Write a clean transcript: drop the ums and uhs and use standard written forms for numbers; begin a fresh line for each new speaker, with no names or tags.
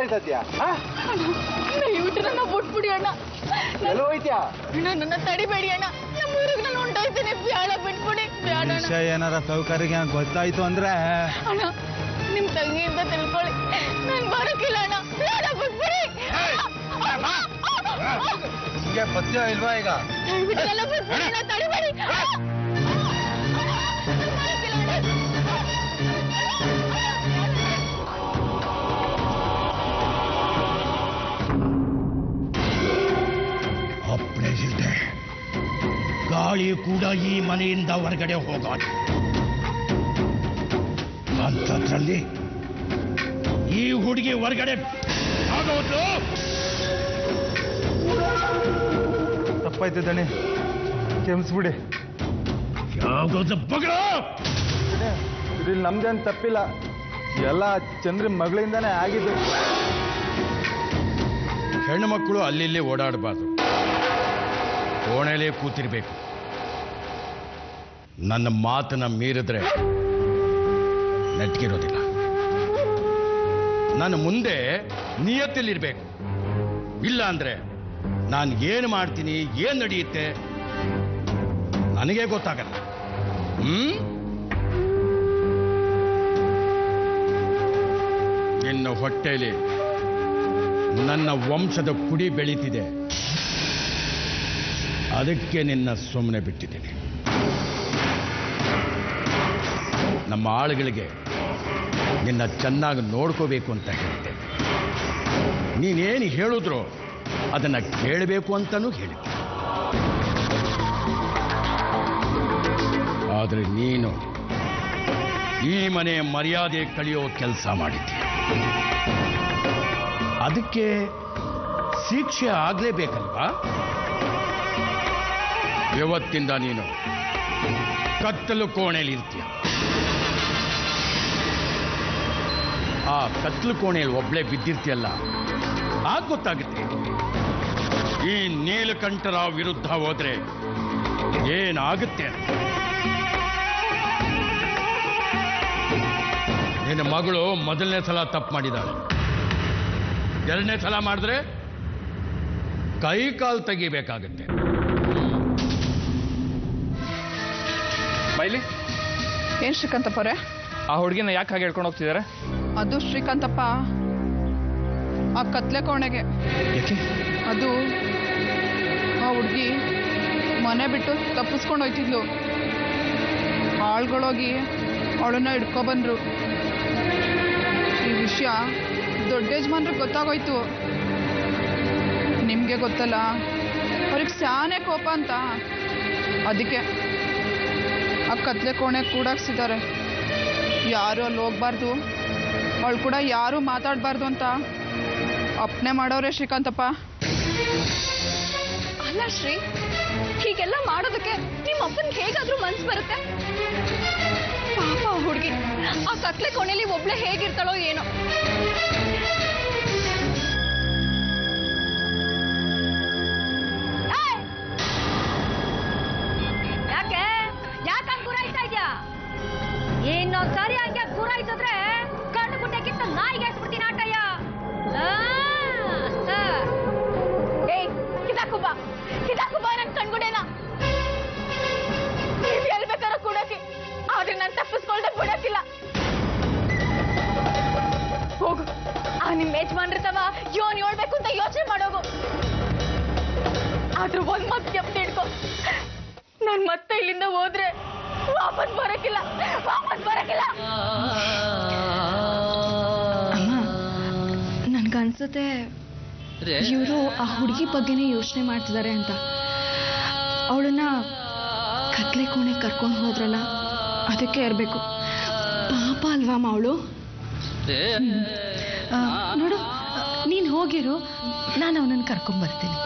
ಮಾತಾಡ್ತಾ
ದಯವಿಟ್ಟು ನನ್ನ ಬಿಟ್ಬಿಡಿ ಅಣ್ಣ.
ಎಲ್ಲೋ ಹೋಯ್ತ್ಯಾ?
ನನ್ನ ತಡಿಬೇಡಿ ಅಣ್ಣ. ನಮ್ಮೂರಿಗೆ ನಾನು ಹೊಂಟೋಯ್ತೀನಿ. ಬ್ಯಾಡ ಬಿಟ್ಬಿಡಿ. ಬ್ಯಾಡ ಅಣ್ಣ.
ಏನಾರ ಸೌಕರ್ಯ ಗೊತ್ತಾಯ್ತು ಅಂದ್ರೆ
ಅಣ್ಣ ನಿಮ್ ತಂಗಿಯಿಂದ ತಿಳ್ಕೊಳ್ಳಿ. ನಾನು ಬರೋಕಿಲ್ಲ ಅಣ್ಣ. ಬ್ಯಾಡ ಬಿಟ್ಬಿಡಿ.
ಪಥ್ಯ ಇಲ್ವಾ ಈಗ?
ದಯವಿಟ್ಟು ನನ್ನ ಬಿಟ್ಬಿಡಿ. ನನ್ನ ತಡಿಬೇಡಿ.
ಅಪ್ಪಣೆಯಿದೆ. ಗಾಳಿ ಕೂಡ ಈ ಮನೆಯಿಂದ ಹೊರಗಡೆ ಹೋಗಾಡಿ. ಅಂಥದ್ರಲ್ಲಿ ಈ ಹುಡುಗಿ ಹೊರಗಡೆ ಆಗೋದು
ತಪ್ಪಾಯ್ತು ದಣಿ, ಕ್ಷಮಿಸ್ಬಿಡಿ.
ಯಾವ್ದು ಬಗಳ
ಇದ್ರಲ್ಲಿ ನಮ್ದೇನು ತಪ್ಪಿಲ್ಲ, ಎಲ್ಲ ಚಂದ್ರನ್ ಮಗಳಿಂದಾನೇ ಆಗಿದ್ದು.
ಹೆಣ್ಣು ಮಕ್ಕಳು ಅಲ್ಲಿ ಓಡಾಡಬಾರ್ದು, ಕೋಣೆಲೇ ಕೂತಿರ್ಬೇಕು. ನನ್ನ ಮಾತನ್ನ ಮೀರಿದ್ರೆ ನೆಟ್ಗಿರೋದಿಲ್ಲ. ನನ್ನ ಮುಂದೆ ನಿಯತ್ತಿಲಿರ್ಬೇಕು. ಇಲ್ಲ ಅಂದ್ರೆ ನಾನು ಏನು ಮಾಡ್ತೀನಿ, ಏನ್ ನಡೆಯುತ್ತೆ ನನಗೆ ಗೊತ್ತಾಗಲ್ಲ. ನಿನ್ನ ಹೊಟ್ಟೆಯಲ್ಲಿ ನನ್ನ ವಂಶದ ಕುಡಿ ಬೆಳೀತಿದೆ, ಅದಕ್ಕೆ ನಿನ್ನ ಸುಮ್ಮನೆ ಬಿಟ್ಟಿದ್ದೀನಿ. ನಮ್ಮ ಆಳುಗಳಿಗೆ ನಿನ್ನ ಚೆನ್ನಾಗಿ ನೋಡ್ಕೋಬೇಕು ಅಂತ ಹೇಳಿದ್ದೆ. ನೀನೇನು ಹೇಳಿದ್ರು ಅದನ್ನ ಕೇಳಬೇಕು ಅಂತಲೂ ಹೇಳಿದ್ದೆ. ಆದರೆ ನೀನು ಈ ಮನೆ ಮರ್ಯಾದೆ ಕಳೆಯೋ ಕೆಲಸ ಮಾಡಿದ್ದೆ. ಅದಕ್ಕೆ ಶಿಕ್ಷೆ ಆಗಲೇಬೇಕಲ್ವಾ? ಇವತ್ತಿಂದ ನೀನು ಕತ್ತಲು ಕೋಣೆಯಲ್ಲಿ ಇರ್ತೀಯ. ಆ ಕತ್ತಲು ಕೋಣೆಯಲ್ಲಿ ಒಬ್ಳೆ ಬಿದ್ದಿರ್ತೀಯಲ್ಲ, ಆಗ ಗೊತ್ತಾಗುತ್ತೆ ಈ ನೀಲಕಂಠರ ವಿರುದ್ಧ ಹೋದ್ರೆ ಏನಾಗುತ್ತೆ. ನಿನ್ನ ಮಗಳು ಮೊದಲನೇ ಸಲ ತಪ್ಪು ಮಾಡಿದಾಳೆ, ಎರಡನೇ ಸಲ ಮಾಡಿದ್ರೆ ಕೈ ಕಾಲು ತೆಗಿಬೇಕಾಗತ್ತೆ.
ಬೈಲಿ.
ಏನ್ ಶ್ರೀಕಾಂತಪ್ಪರೇ,
ಆ ಹುಡುಗಿನ ಯಾಕೆ ಹಾಗೆ ಹೇಳ್ಕೊಂಡು ಹೋಗ್ತಿದ್ದಾರೆ?
ಅದು ಶ್ರೀಕಾಂತಪ್ಪ ಆ ಕತ್ಲೆ ಕೋಣೆಗೆ.
ಯಾಕೆ?
ಅದು ಆ ಹುಡುಗಿ ಮನೆ ಬಿಟ್ಟು ತಪ್ಪಿಸ್ಕೊಂಡು ಹೋಯ್ತಿದ್ಲು. ಆಳ್ಗಳೋಗಿ ಅವಳನ್ನ ಹಿಡ್ಕೊಬಂದ್ರು. ಈ ವಿಷಯ ದೊಡ್ಡ ಯಜಮಾನ್ರಿಗೆ ಗೊತ್ತಾಗೋಯ್ತು. ನಿಮಗೆ ಗೊತ್ತಲ್ಲ, ಅವ್ರಿಗೆ ಸ್ಯಾನೆ ಕೋಪ ಅಂತ. ಅದಕ್ಕೆ ಆ ಕತ್ಲೆ ಕೋಣೆ ಕೂಡಾಕ್ಸಿದ್ದಾರೆ. ಯಾರು ಅಲ್ಲಿ ಹೋಗ್ಬಾರ್ದು, ಅವಳು ಕೂಡ ಯಾರು ಮಾತಾಡಬಾರ್ದು ಅಂತ ಅಪ್ಪಣೆ ಮಾಡೋರೆ ಶ್ರೀಕಾಂತಪ್ಪ.
ಅಲ್ಲ ಶ್ರೀ, ಹೀಗೆಲ್ಲ ಮಾಡೋದಕ್ಕೆ ನಿಮ್ಮ ಅಪ್ಪನಿಗೆ ಹೇಗಾದ್ರೂ ಮನ್ಸು ಬರುತ್ತೆ? ಪಾಪ ಹುಡುಗಿ ಆ ಕತ್ಲೆ ಕೋಣೆಯಲ್ಲಿ ಒಬ್ಳೆ ಹೇಗಿರ್ತಾಳೋ ಏನೋ.
ಯಾಕೆ ಯಾಕಂಗ್ ಗುರಾಯಿಸ್ತಾ ಇದ್ಯಾ? ಇನ್ನೊಂದ್ಸರಿ ಹಂಗೆ ಗುರಾಯಿಸಿದ್ರೆ ಕಣ್ಣು ಗುಡ್ಡಕ್ಕಿಂತ ನಾಯಿಗೆ ಹಾಕ್ಬಿಡ್ತೀನಿ ಆಟಯ್ಯ.
ಕಿದಾಕುಬ ನನ್ ಕಣ್ಗುಡೇನ ಎಲ್ಲಿ ಬೇಕಾದ್ರೂ ಕೂಡಕ್ಕೆ, ಆದ್ರೆ ನಾನು ತಪ್ಪಿಸ್ಕೊಳ್ದೆ ಬಿಡಕ್ಕಿಲ್ಲ. ಹೋಗು, ಆ ನಿಮ್ ಯಜಮಾನ್ರಿತವ ಯೋನ್ ಹೇಳ್ಬೇಕು ಅಂತ ಯೋಚನೆ ಮಾಡೋಗು. ಆದ್ರೂ ಒಂದ್ ಮತ್ ಜ್ಞಪ್ತಿ ಇಟ್ಕೋ, ನಾನ್ ಮತ್ತೆ ಇಲ್ಲಿಂದ ಹೋದ್ರೆ ವಾಪಸ್ ಬರಕ್ಕಿಲ್ಲ.
ಅಮ್ಮ, ನನ್ಗನ್ಸುತ್ತೆ ಇವರು ಆ ಹುಡುಗಿ ಬಗ್ಗೆನೇ ಯೋಚನೆ ಮಾಡ್ತಿದ್ದಾರೆ ಅಂತ. ಅವಳನ್ನ ಕತ್ಲೆ ಕೋಣೆ ಕರ್ಕೊಂಡು ಹೋದ್ರಲ್ಲ, ಅದಕ್ಕೆ ಇರಬೇಕು. ಪಾಪ ಅಲ್ವಾ ಅವಳು? ನೋಡು, ನೀನು ಹೋಗಿರು, ನಾನು ಅವನನ್ನು ಕರ್ಕೊಂಡ್ಬರ್ತೀನಿ.